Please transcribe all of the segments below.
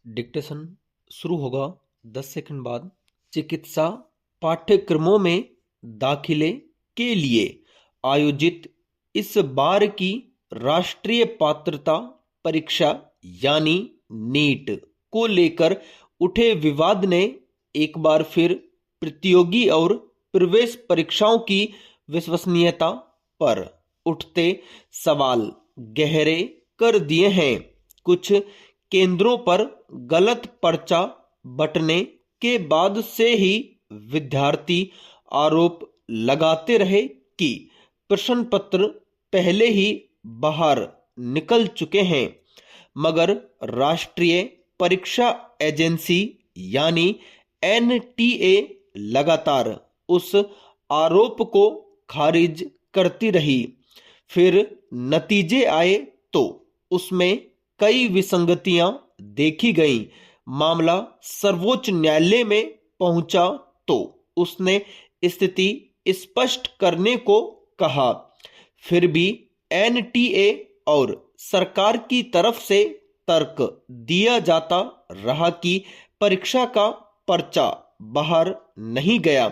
Dictation शुरू होगा 10 second बाद। चिकित्सा पाठ्यक्रमों में दाखिले के लिए आयोजित इस बार की राष्ट्रीय पात्रता परीक्षा यानी नीट को लेकर उठे विवाद ने एक बार फिर प्रतियोगी और प्रवेश परीक्षाओं की विश्वसनीयता पर उठते सवाल गहरे कर दिए हैं। कुछ केंद्रों पर गलत पर्चा बंटने के बाद से ही विद्यार्थी आरोप लगाते रहे कि प्रश्न पत्र पहले ही बाहर निकल चुके हैं, मगर राष्ट्रीय परीक्षा एजेंसी यानी एनटीए लगातार उस आरोप को खारिज करती रही। फिर नतीजे आए तो उसमें कई विसंगतियां देखी गईं। मामला सर्वोच्च न्यायालय में पहुंचा तो उसने स्थिति स्पष्ट करने को कहा। फिर भी एनटीए और सरकार की तरफ से तर्क दिया जाता रहा कि परीक्षा का पर्चा बाहर नहीं गया।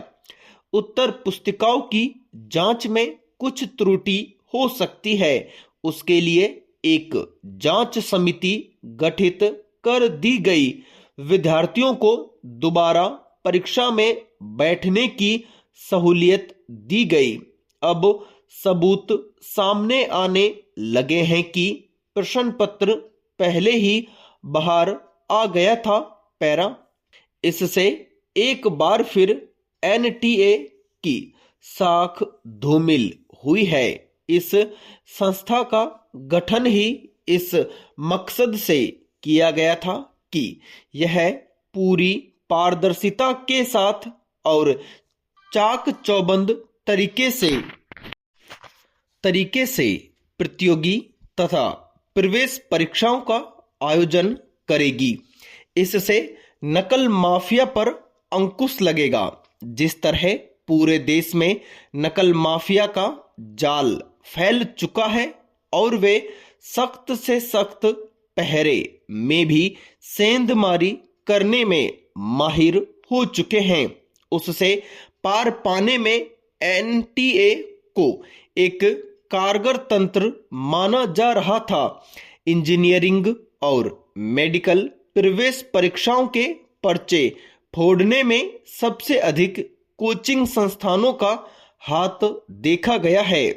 उत्तर पुस्तिकाओं की जांच में कुछ त्रुटि हो सकती है, उसके लिए एक जांच समिति गठित कर दी गई। विद्यार्थियों को दोबारा परीक्षा में बैठने की सहूलियत दी गई। अब सबूत सामने आने लगे हैं कि प्रश्न पत्र पहले ही बाहर आ गया था। पैरा इससे एक बार फिर एनटीए की साख धूमिल हुई है। इस संस्था का गठन ही इस मकसद से किया गया था कि यह पूरी पारदर्शिता के साथ और चाक चौबंद तरीके से प्रतियोगी तथा प्रवेश परीक्षाओं का आयोजन करेगी। इससे नकल माफिया पर अंकुश लगेगा। जिस तरह पूरे देश में नकल माफिया का जाल फैल चुका है और वे सख्त से सख्त पहरे में भी सेंधमारी करने में माहिर हो चुके हैं, उससे पार पाने में एनटीए को एक कारगर तंत्र माना जा रहा था। इंजीनियरिंग और मेडिकल प्रवेश परीक्षाओं के पर्चे फोड़ने में सबसे अधिक कोचिंग संस्थानों का हाथ देखा गया है।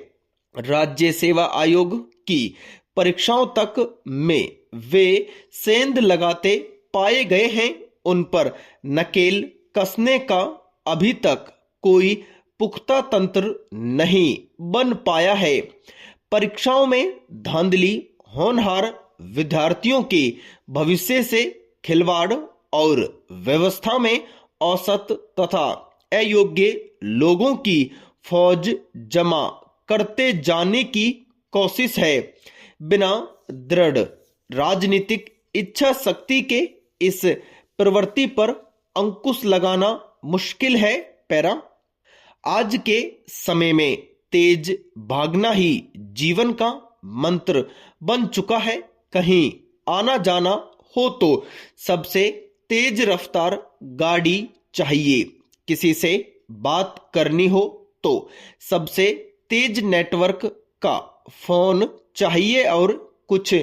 राज्य सेवा आयोग की परीक्षाओं तक में वे सेंध लगाते पाए गए हैं, उन पर नकेल कसने का अभी तक कोई पुख्ता तंत्र नहीं बन पाया है। परीक्षाओं में धांधली, होनहार विद्यार्थियों के भविष्य से खिलवाड़ और व्यवस्था में औसत तथा अयोग्य लोगों की फौज जमा करते जाने की कोशिश है। बिना दृढ़ राजनीतिक इच्छा शक्ति के इस प्रवृत्ति पर अंकुश लगाना मुश्किल है। पैरा आज के समय में तेज भागना ही जीवन का मंत्र बन चुका है। कहीं आना जाना हो तो सबसे तेज रफ्तार गाड़ी चाहिए, किसी से बात करनी हो तो सबसे तेज नेटवर्क का फोन चाहिए और कुछ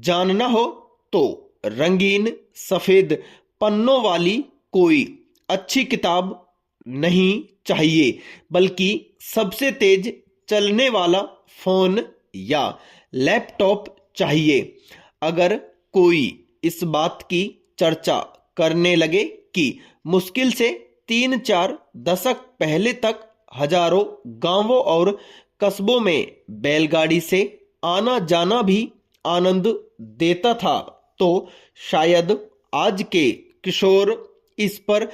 जानना हो तो रंगीन सफेद पन्नों वाली कोई अच्छी किताब नहीं चाहिए, बल्कि सबसे तेज चलने वाला फोन या लैपटॉप चाहिए। अगर कोई इस बात की चर्चा करने लगे कि मुश्किल से 3-4 दशक पहले तक हजारों गांवों और कस्बों में बैलगाड़ी से आना जाना भी आनंद देता था, तो शायद आज के किशोर इस पर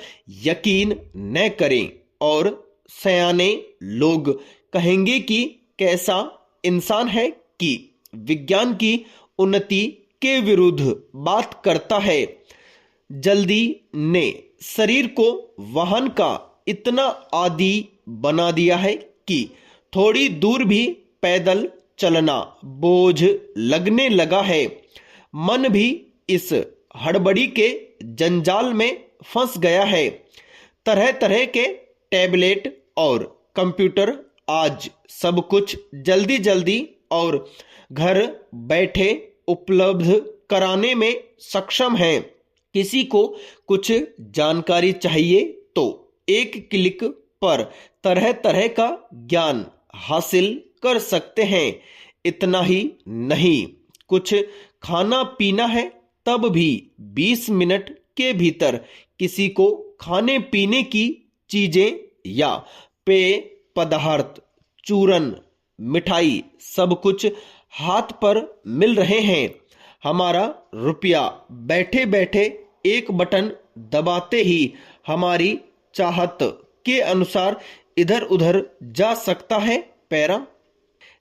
यकीन न करें और सयाने लोग कहेंगे कि कैसा इंसान है कि विज्ञान की उन्नति के विरुद्ध बात करता है। जल्दी ने शरीर को वाहन का इतना आदी बना दिया है कि थोड़ी दूर भी पैदल चलना बोझ लगने लगा है। मन भी इस हड़बड़ी के जंजाल में फंस गया है। तरह तरह के टैबलेट और कंप्यूटर आज सब कुछ जल्दी जल्दी और घर बैठे उपलब्ध कराने में सक्षम है। किसी को कुछ जानकारी चाहिए तो एक क्लिक पर तरह तरह का ज्ञान हासिल कर सकते हैं। इतना ही नहीं, कुछ खाना पीना है तब भी 20 मिनट के भीतर किसी को खाने पीने की चीजें या पेय पदार्थ, चूरन, मिठाई सब कुछ हाथ पर मिल रहे हैं। हमारा रुपया बैठे बैठे एक बटन दबाते ही हमारी चाहत के अनुसार इधर उधर जा सकता है। पैरा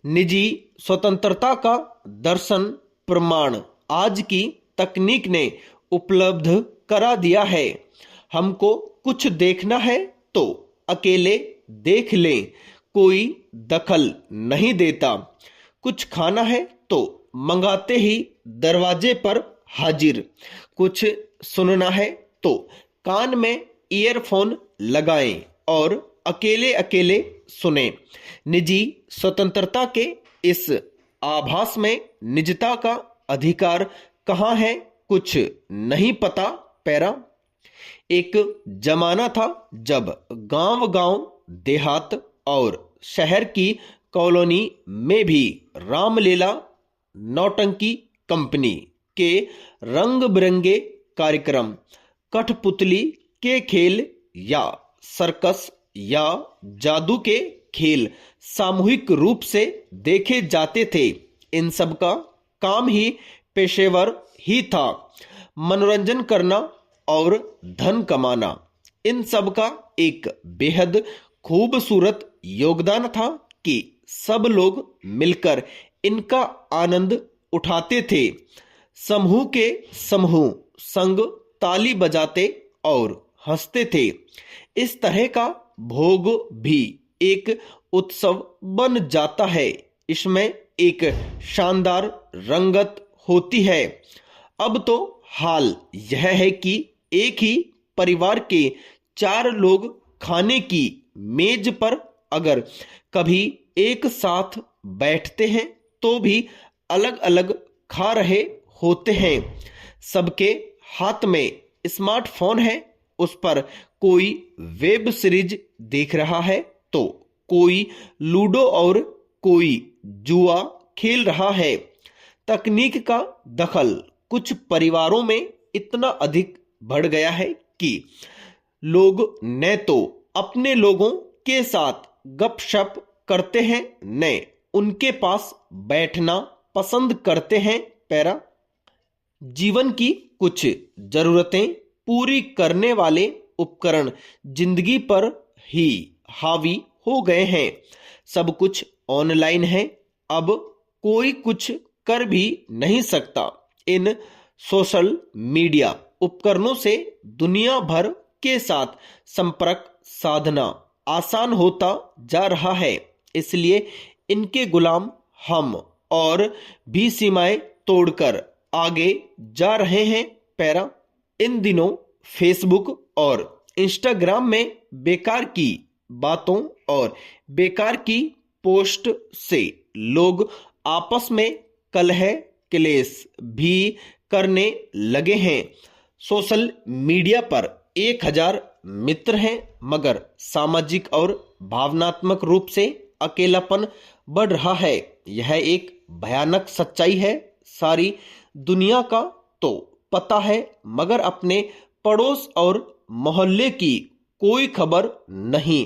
निजी स्वतंत्रता का दर्शन प्रमाण आज की तकनीक ने उपलब्ध करा दिया है। हमको कुछ देखना है तो अकेले देख लें, कोई दखल नहीं देता। कुछ खाना है तो मंगाते ही दरवाजे पर हाजिर। कुछ सुनना है तो कान में ईयरफोन लगाएं और अकेले अकेले सुने। निजी स्वतंत्रता के इस आभास में निजता का अधिकार कहाँ है, कुछ नहीं पता। पैरा एक जमाना था जब गांव गांव, देहात और शहर की कॉलोनी में भी रामलीला, नौटंकी कंपनी के रंग बिरंगे कार्यक्रम, कठपुतली के खेल या सर्कस या जादू के खेल सामूहिक रूप से देखे जाते थे। इन सब का काम ही पेशेवर ही था, मनोरंजन करना और धन कमाना। इन सब का एक बेहद खूबसूरत योगदान था कि सब लोग मिलकर इनका आनंद उठाते थे। समूह के समूह संग ताली बजाते और हंसते थे। इस तरह का भोग भी एक उत्सव बन जाता है। इसमें एक शानदार रंगत होती है। अब तो हाल यह है कि एक ही परिवार के 4 लोग खाने की मेज पर अगर कभी एक साथ बैठते हैं तो भी अलग अलग खा रहे होते हैं। सबके हाथ में स्मार्टफोन है, उस पर कोई वेब सीरीज देख रहा है तो कोई लूडो और कोई जुआ खेल रहा है। तकनीक का दखल कुछ परिवारों में इतना अधिक बढ़ गया है कि लोग न तो अपने लोगों के साथ गपशप करते हैं, न उनके पास बैठना पसंद करते हैं। पैरा जीवन की कुछ जरूरतें पूरी करने वाले उपकरण जिंदगी पर ही हावी हो गए हैं। सब कुछ ऑनलाइन है, अब कोई कुछ कर भी नहीं सकता। इन सोशल मीडिया उपकरणों से दुनिया भर के साथ संपर्क साधना आसान होता जा रहा है, इसलिए इनके गुलाम हम और भी सीमाएं तोड़कर आगे जा रहे हैं। पैरा इन दिनों फेसबुक और इंस्टाग्राम में बेकार की बातों और बेकार की पोस्ट से लोग आपस में कलह क्लेश भी करने लगे हैं। सोशल मीडिया पर 1000 मित्र हैं, मगर सामाजिक और भावनात्मक रूप से अकेलापन बढ़ रहा है। यह एक भयानक सच्चाई है। सारी दुनिया का तो पता है, मगर अपने पड़ोस और मोहल्ले की कोई खबर नहीं।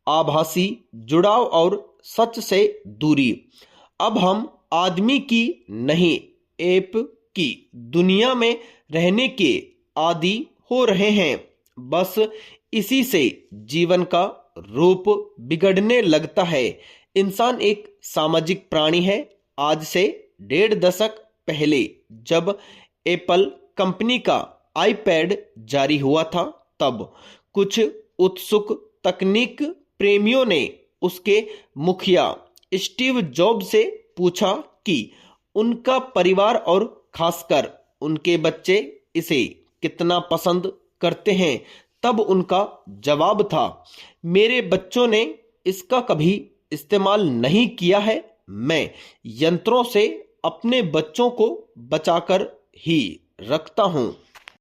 आभासी जुड़ाव और सच से दूरी। अब हम आदमी की नहीं, ऐप की दुनिया में रहने के आदी हो रहे हैं। बस इसी से जीवन का रूप बिगड़ने लगता है। इंसान एक सामाजिक प्राणी है। आज से 1.5 दशक पहले जब एप्पल कंपनी का आईपैड जारी हुआ था, तब कुछ उत्सुक तकनीक प्रेमियों ने उसके मुखिया स्टीव जॉब्स से पूछा कि उनका परिवार और खासकर उनके बच्चे इसे कितना पसंद करते हैं। तब उनका जवाब था, मेरे बच्चों ने इसका कभी इस्तेमाल नहीं किया है। मैं यंत्रों से अपने बच्चों को बचाकर ही रखता हूं।